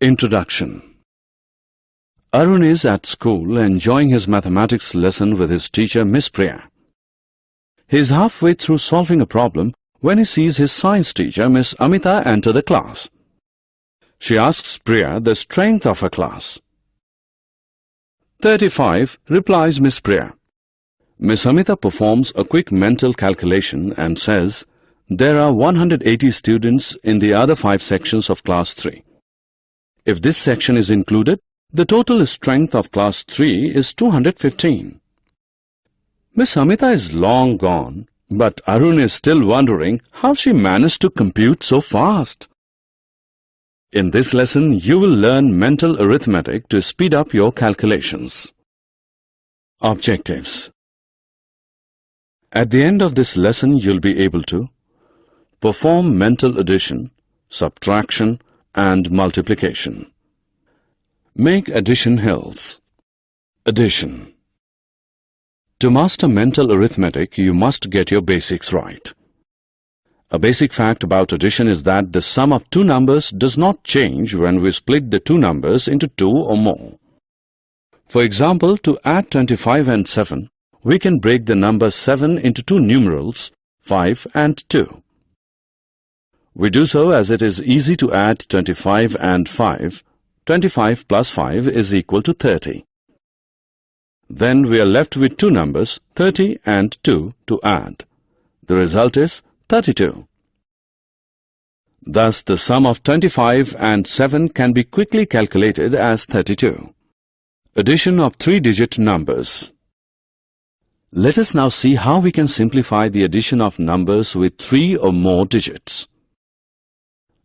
Introduction. Arun is at school enjoying his mathematics lesson with his teacher Miss Priya. He is halfway through solving a problem when he sees his science teacher Miss Amita enter the class. She asks Priya the strength of her class. 35, replies Miss Priya. Miss Amita performs a quick mental calculation and says, there are 180 students in the other 5 sections of class 3. If this section is included, the total strength of class 3 is 215. Miss Amita is long gone, but Arun is still wondering how she managed to compute so fast. In this lesson, you will learn mental arithmetic to speed up your calculations. Objectives. At the end of this lesson, you'll be able to perform mental addition, subtraction, and multiplication. Make addition hills. Addition. To master mental arithmetic, you must get your basics right. A basic fact about addition is that the sum of two numbers does not change when we split the two numbers into 2 or more. For example, to add 25 and 7, we can break the number 7 into two numerals, 5 and 2. We do so as it is easy to add 25 and 5. 25 plus 5 is equal to 30. Then we are left with two numbers, 30 and 2, to add. The result is 32. Thus, the sum of 25 and 7 can be quickly calculated as 32. Addition of 3-digit numbers. Let us now see how we can simplify the addition of numbers with 3 or more digits.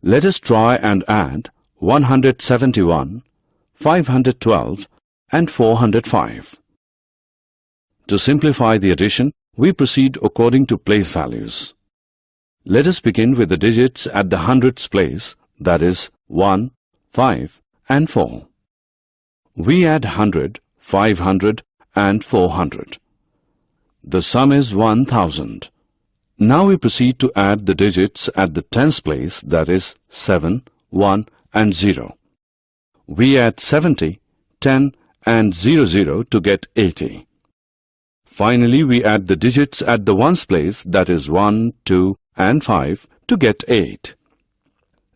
Let us try and add 171, 512 and 405. To simplify the addition, we proceed according to place values. Let us begin with the digits at the hundredths place, that is 1, 5 and 4. We add 100, 500 and 400. The sum is 1000. Now we proceed to add the digits at the tens place, that is 7, 1 and 0. We add 70, 10 and 00 to get 80. Finally, we add the digits at the ones place, that is 1, 2 and 5 to get 8.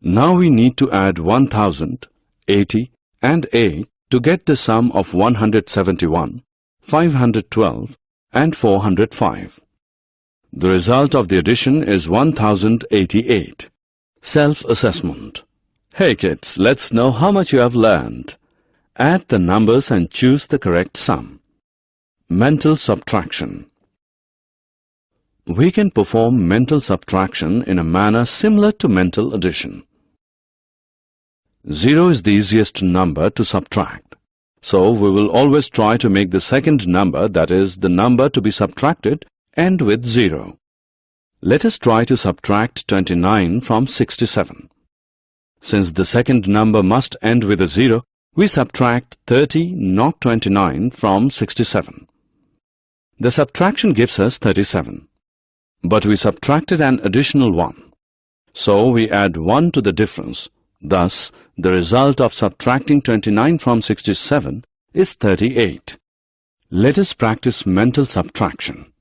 Now we need to add 1000, 80 and 8 to get the sum of 171, 512 and 405. The result of the addition is 1088. Self-assessment. Hey kids, let's know how much you have learned. Add the numbers and choose the correct sum. Mental subtraction. We can perform mental subtraction in a manner similar to mental addition. 0 is the easiest number to subtract. So we will always try to make the second number, that is, the number to be subtracted, end with 0. Let us try to subtract 29 from 67. Since the second number must end with a 0, we subtract 30, not 29, from 67. The subtraction gives us 37. But we subtracted an additional 1. So we add 1 to the difference. Thus, the result of subtracting 29 from 67 is 38. Let us practice mental subtraction.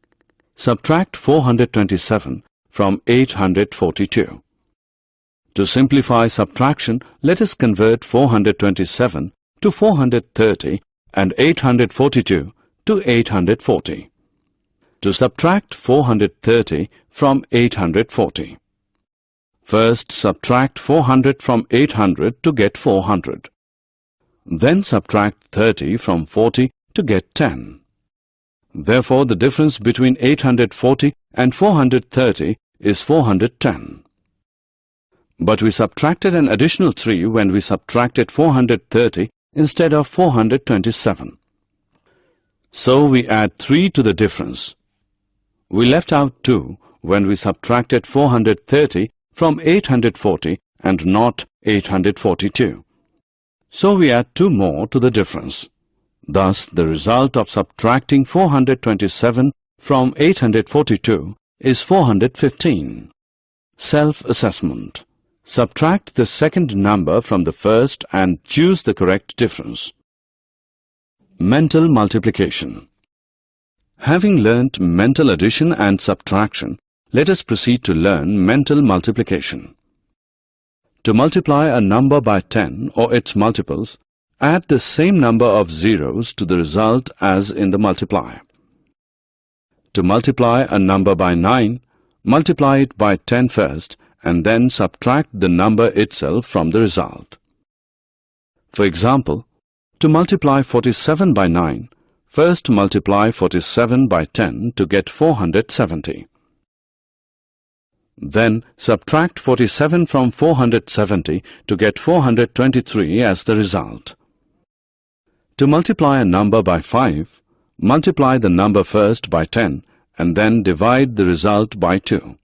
Subtract 427 from 842. To simplify subtraction, let us convert 427 to 430 and 842 to 840. To subtract 430 from 840. First, subtract 400 from 800 to get 400. Then subtract 30 from 40 to get 10. Therefore, the difference between 840 and 430 is 410. But we subtracted an additional 3 when we subtracted 430 instead of 427. So we add 3 to the difference. We left out 2 when we subtracted 430 from 840 and not 842. So we add 2 more to the difference. Thus, the result of subtracting 427 from 842 is 415. Self-assessment. Subtract the second number from the first and choose the correct difference. Mental multiplication. Having learnt mental addition and subtraction, let us proceed to learn mental multiplication. To multiply a number by 10 or its multiples, add the same number of zeros to the result as in the multiplier. To multiply a number by 9, multiply it by 10 first and then subtract the number itself from the result. For example, to multiply 47 by 9, first multiply 47 by 10 to get 470. Then subtract 47 from 470 to get 423 as the result. To multiply a number by 5, multiply the number first by 10 and then divide the result by 2.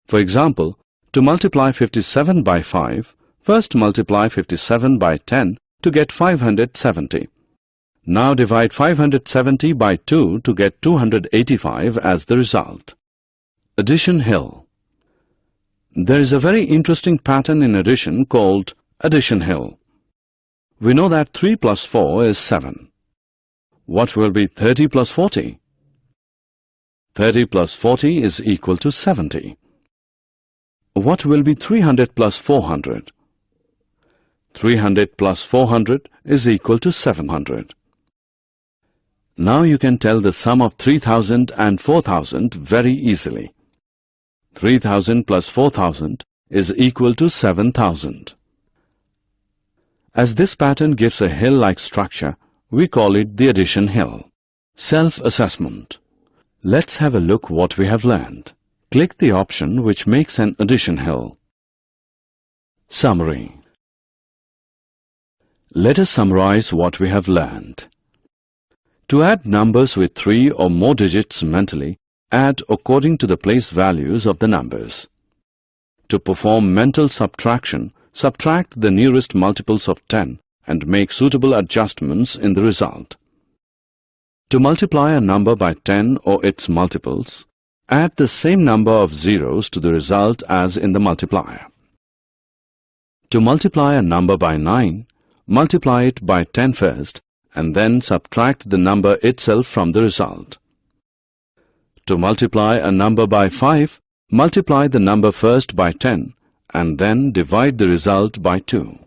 For example, to multiply 57 by 5, first multiply 57 by 10 to get 570. Now divide 570 by 2 to get 285 as the result. Addition hill. There is a very interesting pattern in addition called addition hill. We know that 3 plus 4 is 7. What will be 30 plus 40? 30 plus 40 is equal to 70. What will be 300 plus 400? 300 plus 400 is equal to 700. Now you can tell the sum of 3000 and 4000 very easily. 3000 plus 4000 is equal to 7000. As this pattern gives a hill-like structure, we call it the addition hill. Self-assessment. Let's have a look what we have learned. Click the option which makes an addition hill. Summary. Let us summarize what we have learned. To add numbers with 3 or more digits mentally, add according to the place values of the numbers. To perform mental subtraction, subtract the nearest multiples of 10 and make suitable adjustments in the result. To multiply a number by 10 or its multiples, add the same number of zeros to the result as in the multiplier. To multiply a number by 9, multiply it by 10 first and then subtract the number itself from the result. To multiply a number by 5, multiply the number first by 10 and then divide the result by 2.